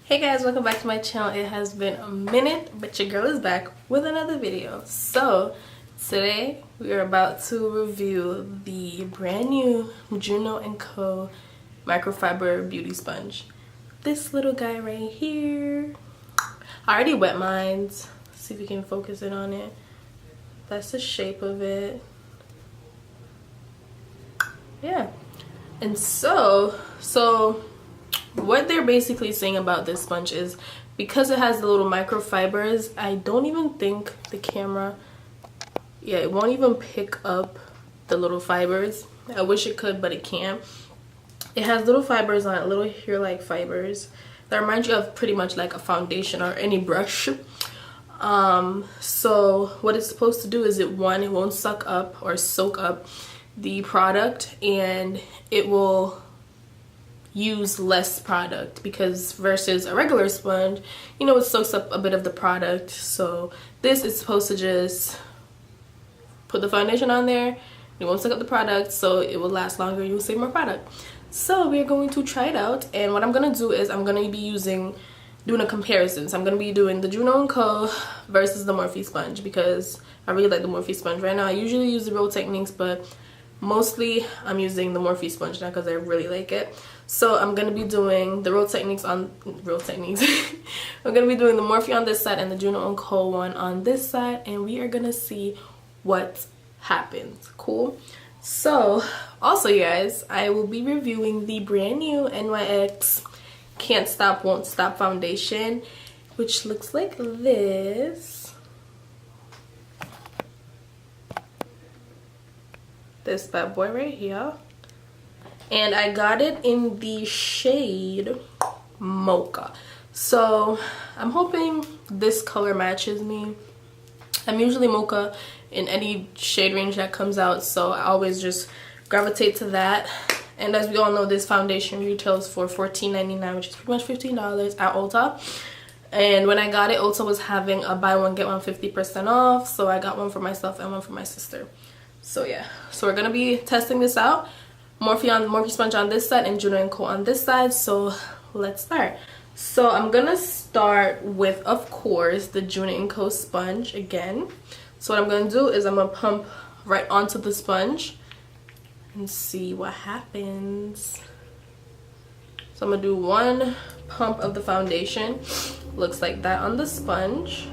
Hey guys, welcome back to my channel. It has been a minute, but your girl is back with another video. So today we are about to review the brand new Juno & Co microfiber beauty sponge. This little guy right here. I already wet mine. See if we can focus in on it. That's the shape of it. Yeah. And so what they're basically saying about this sponge is because it has the little microfibers, I don't even think the camera, it won't even pick up the little fibers. I wish it could, but it can't. It has little fibers on it, little hair-like fibers that remind you of pretty much like a foundation or any brush. So what it's supposed to do is it won't suck up or soak up the product, and it will use less product, because versus a regular sponge, you know, it soaks up a bit of the product. So this is supposed to just put the foundation on there, it won't suck up the product, so it will last longer, you'll save more product. So we're going to try it out, and what I'm gonna do is I'm gonna be doing a comparison. So I'm gonna be doing the Juno & Co versus the Morphe sponge, because I really like the Morphe sponge right now. I usually use the Real Techniques, but mostly I'm using the Morphe sponge now because I really like it. So I'm gonna be doing the Real Techniques. I'm gonna be doing the Morphe on this side and the Juno & Co one on this side, and we are gonna see what happens. Cool. So also, you guys, I will be reviewing the brand new NYX Can't Stop Won't Stop foundation, which looks like this. This bad boy right here, and I got it in the shade Mocha. So I'm hoping this color matches me. I'm usually Mocha in any shade range that comes out, so I always just gravitate to that. And as we all know, this foundation retails for $14.99, which is pretty much $15 at Ulta. And when I got it, Ulta was having a buy one get one 50% off, so I got one for myself and one for my sister. So yeah, so we're gonna be testing this out. Morphe sponge on this side and Juno & Co on this side. So let's start. So I'm gonna start with, of course, the Juno & Co sponge again. So what I'm gonna do is I'm gonna pump right onto the sponge and see what happens. So I'm gonna do one pump of the foundation. Looks like that on the sponge.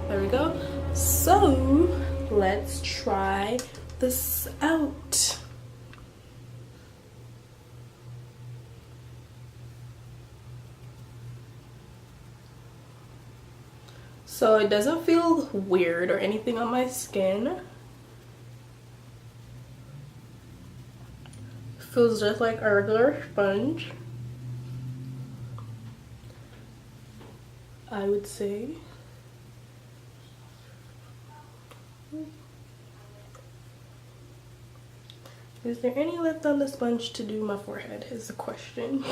There we go. So let's try this out. So it doesn't feel weird or anything on my skin. It feels just like a regular sponge, I would say. Is there any left on the sponge to do my forehead is the question.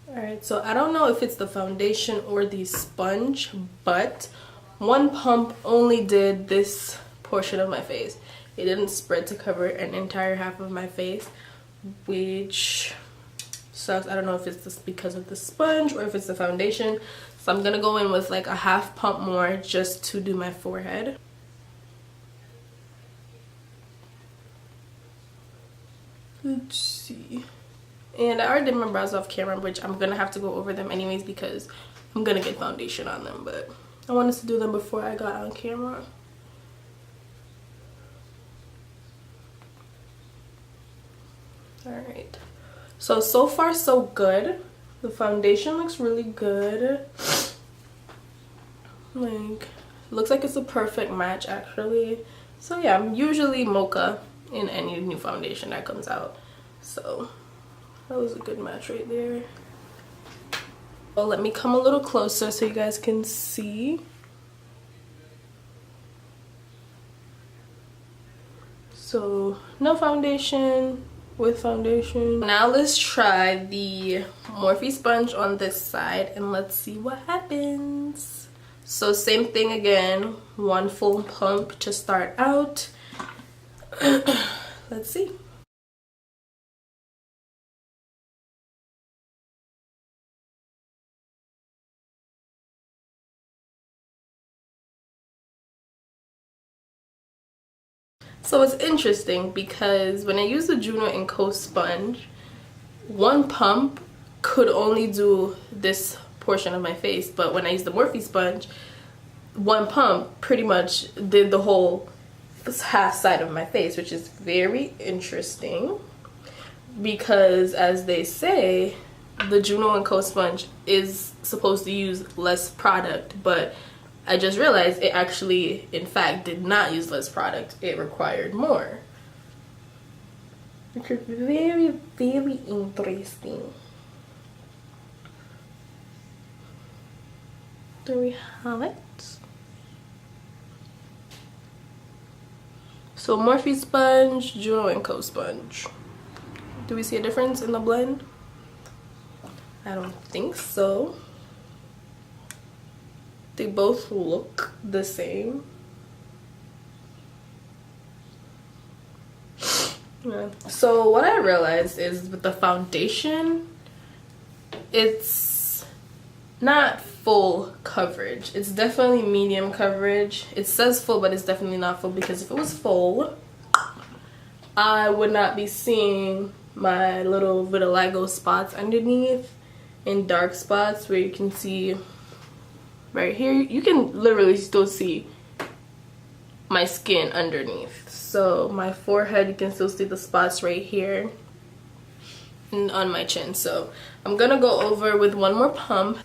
Alright, so I don't know if it's the foundation or the sponge, but one pump only did this portion of my face. It didn't spread to cover an entire half of my face, which sucks. I don't know if it's just because of the sponge or if it's the foundation. So I'm gonna go in with like a half pump more just to do my forehead. Let's see. And I already did my brows off camera, which I'm gonna have to go over them anyways because I'm gonna get foundation on them, but I wanted to do them before I got on camera. Alright, so far so good. The foundation looks really good. Like, looks like it's a perfect match actually. So yeah, I'm usually Mocha in any new foundation that comes out, so that was a good match right there. Well, let me come a little closer so you guys can see. So no foundation, with foundation. Now let's try the Morphe sponge on this side and let's see what happens. So same thing again, one full pump to start out. Let's see. So it's interesting because when I use the Juno and Co sponge, one pump could only do this portion of my face, but when I use the Morphe sponge, one pump pretty much did the whole half side of my face, which is very interesting because, as they say, the Juno and Co sponge is supposed to use less product, but I just realized it actually, in fact, did not use less product. It required more. Which is very, very interesting. There we have it. So Morphe sponge, Juno and Co sponge. Do we see a difference in the blend? I don't think so. They both look the same. Yeah. So what I realized is with the foundation, it's not full coverage. It's definitely medium coverage. It says full, but it's definitely not full, because if it was full, I would not be seeing my little vitiligo spots underneath and dark spots where you can see right here. You can literally still see my skin underneath. So my forehead, you can still see the spots right here and on my chin. So I'm gonna go over with one more pump.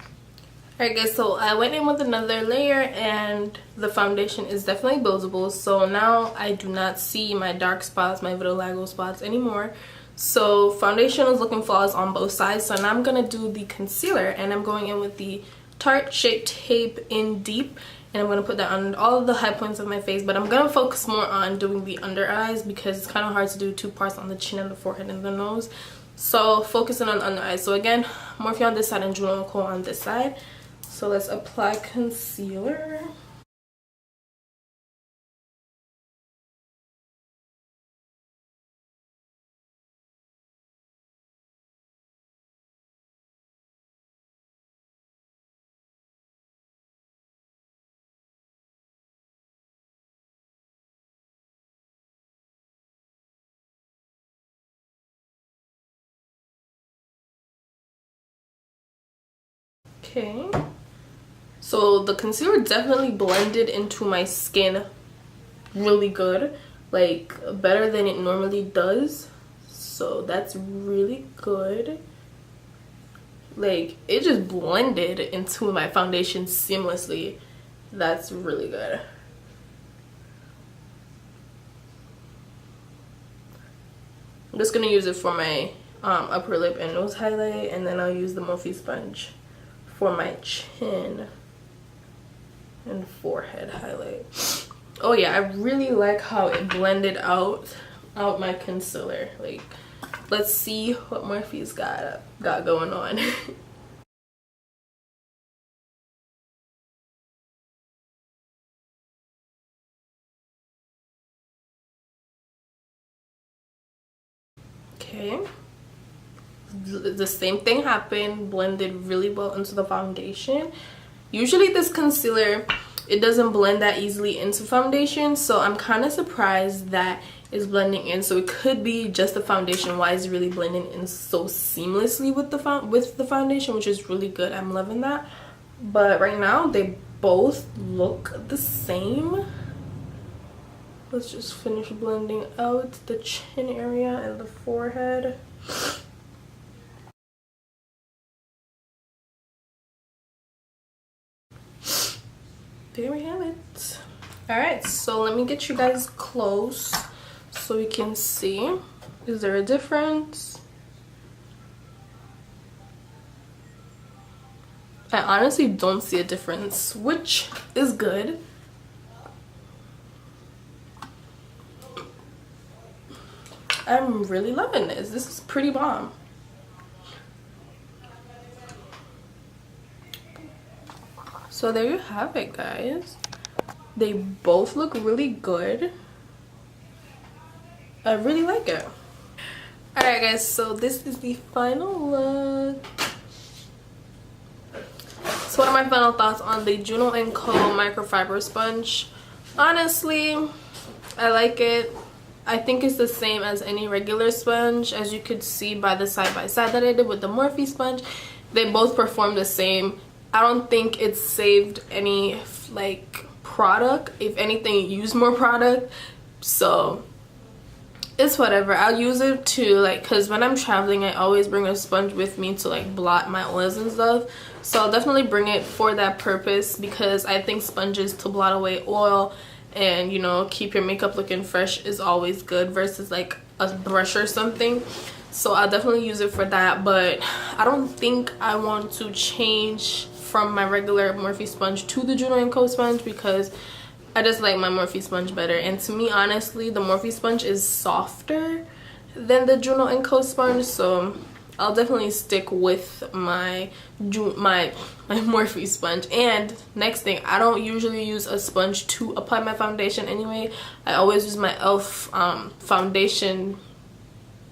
Alright guys, so I went in with another layer and the foundation is definitely buildable. So now I do not see my dark spots, my vitiligo spots anymore. So foundation is looking flawless on both sides. So now I'm gonna do the concealer, and I'm going in with the Tarte Shape Tape in Deep, and I'm going to put that on all of the high points of my face, but I'm going to focus more on doing the under eyes because it's kind of hard to do two parts on the chin and the forehead and the nose. So focusing on the under eyes. So again, Morphe on this side and Juno and Co on this side. So let's apply concealer. Okay, so the concealer definitely blended into my skin really good, like better than it normally does. So that's really good. Like it just blended into my foundation seamlessly. That's really good. I'm just gonna use it for my upper lip and nose highlight, and then I'll use the Morphe sponge for my chin and forehead highlight. Oh yeah, I really like how it blended out my concealer. Like, let's see what Morphe's got going on. Okay, the same thing happened, blended really well into the foundation. Usually this concealer, it doesn't blend that easily into foundation, so I'm kind of surprised that it's blending in. So it could be just the foundation, why it's really blending in so seamlessly with the foundation, which is really good. I'm loving that. But right now they both look the same. Let's just finish blending out the chin area and the forehead. There we have it. All right, so let me get you guys close so we can see. Is there a difference? I honestly don't see a difference, which is good. I'm really loving this. This is pretty bomb. So there you have it, guys. They both look really good. I really like it. Alright guys, so this is the final look. So what are my final thoughts on the Juno & Co microfiber sponge? Honestly, I like it. I think it's the same as any regular sponge. As you could see by the side-by-side that I did with the Morphe sponge, they both perform the same. I don't think it's saved any like product. If anything, it used more product. So it's whatever. I'll use it to like, because when I'm traveling, I always bring a sponge with me to like blot my oils and stuff. So I'll definitely bring it for that purpose, because I think sponges to blot away oil and, you know, keep your makeup looking fresh is always good versus like a brush or something. So I'll definitely use it for that. But I don't think I want to change from my regular Morphe sponge to the Juno & Co sponge, because I just like my Morphe sponge better. And to me, honestly, the Morphe sponge is softer than the Juno & Co sponge. So I'll definitely stick with my Morphe sponge. And next thing, I don't usually use a sponge to apply my foundation anyway. I always use my e.l.f. Foundation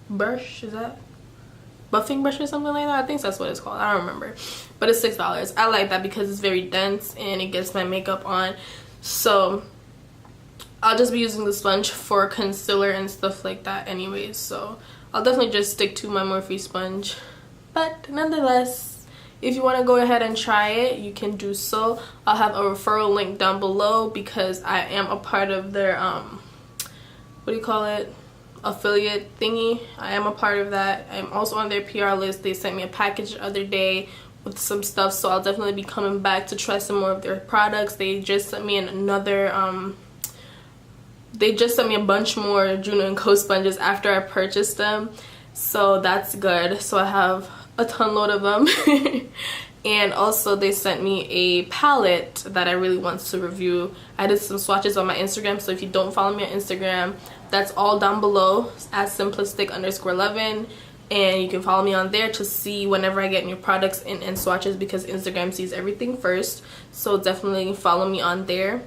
brush. Is that buffing brush or something like that? I think that's what it's called. I don't remember. But it's $6. I like that because it's very dense and it gets my makeup on. So I'll just be using the sponge for concealer and stuff like that anyways. So I'll definitely just stick to my Morphe sponge. But nonetheless, if you want to go ahead and try it, you can do so. I'll have a referral link down below, because I am a part of their what do you call it, affiliate thingy. I am a part of that. I'm also on their PR list. They sent me a package the other day with some stuff, so I'll definitely be coming back to try some more of their products. They just sent me they just sent me a bunch more Juno & Co sponges after I purchased them, so that's good. So I have a ton load of them. And also they sent me a palette that I really want to review. I did some swatches on my Instagram, so if you don't follow me on Instagram, that's all down below at simplistic_11. And you can follow me on there to see whenever I get new products and swatches, because Instagram sees everything first. So definitely follow me on there.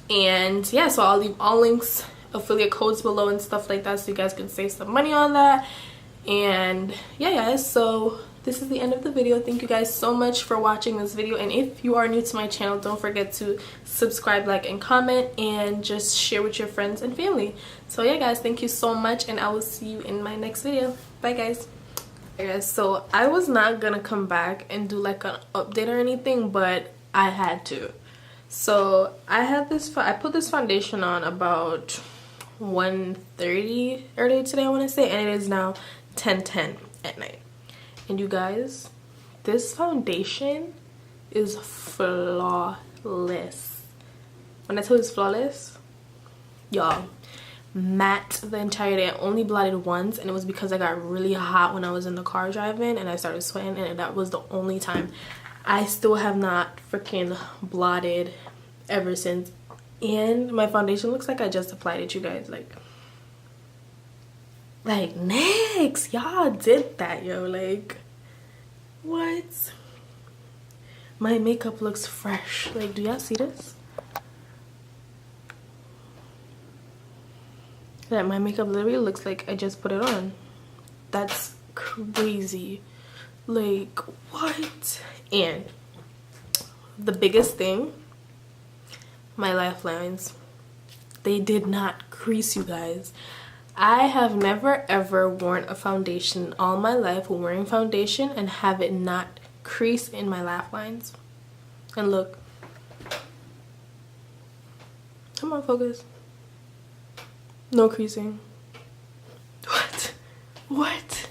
And yeah, so I'll leave all links, affiliate codes below and stuff like that, so you guys can save some money on that. And yeah guys, so this is the end of the video. Thank you guys so much for watching this video. And if you are new to my channel, don't forget to subscribe, like, and comment, and just share with your friends and family. So yeah guys, thank you so much, and I will see you in my next video. Bye guys. Hey guys, so I was not gonna come back and do like an update or anything, but I had to. So I put this foundation on about 1:30 earlier today, I want to say, and it is now 10:10 at night. And you guys, this foundation is flawless. When I tell you it's flawless, y'all, matte the entire day. I only blotted once, and it was because I got really hot when I was in the car driving and I started sweating, and that was the only time. I still have not freaking blotted ever since, and my foundation looks like I just applied it, you guys. Like NYX, y'all did that, yo. Like, what? My makeup looks fresh. Like, do y'all see this? That my makeup literally looks like I just put it on. That's crazy. Like, what? And the biggest thing, my lifelines, they did not crease, you guys. I have never ever worn a foundation all my life, wearing foundation, and have it not crease in my laugh lines. And look, come on, focus. No creasing. What?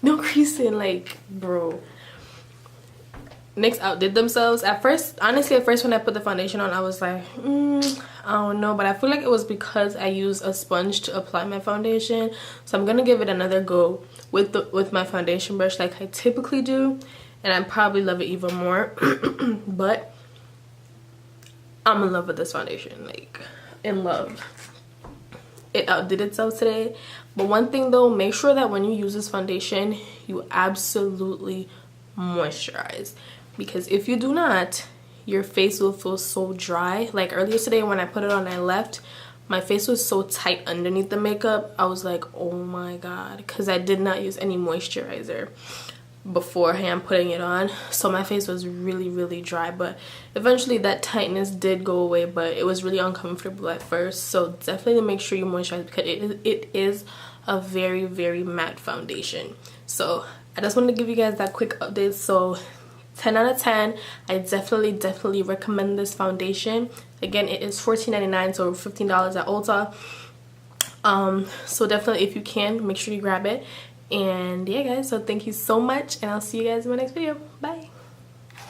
No creasing. Like, bro, NYX outdid themselves. At first, honestly, when I put the foundation on, I was like, I don't know, but I feel like it was because I used a sponge to apply my foundation. So I'm gonna give it another go with my foundation brush like I typically do, and I probably love it even more. But I'm in love with this foundation, like in love. It outdid itself today. But one thing though, make sure that when you use this foundation, you absolutely moisturize, because if you do not, your face will feel so dry. Like earlier today when I put it on, I left, my face was so tight underneath the makeup. I was like, oh my god, because I did not use any moisturizer beforehand putting it on, so my face was really dry. But eventually that tightness did go away, but it was really uncomfortable at first. So definitely make sure you moisturize, because it is a very matte foundation. So I just wanted to give you guys that quick update. So 10 out of 10. I definitely recommend this foundation. Again, it is $14.99, so $15 at Ulta. So definitely, if you can, make sure you grab it. And yeah guys, so thank you so much, and I'll see you guys in my next video. Bye.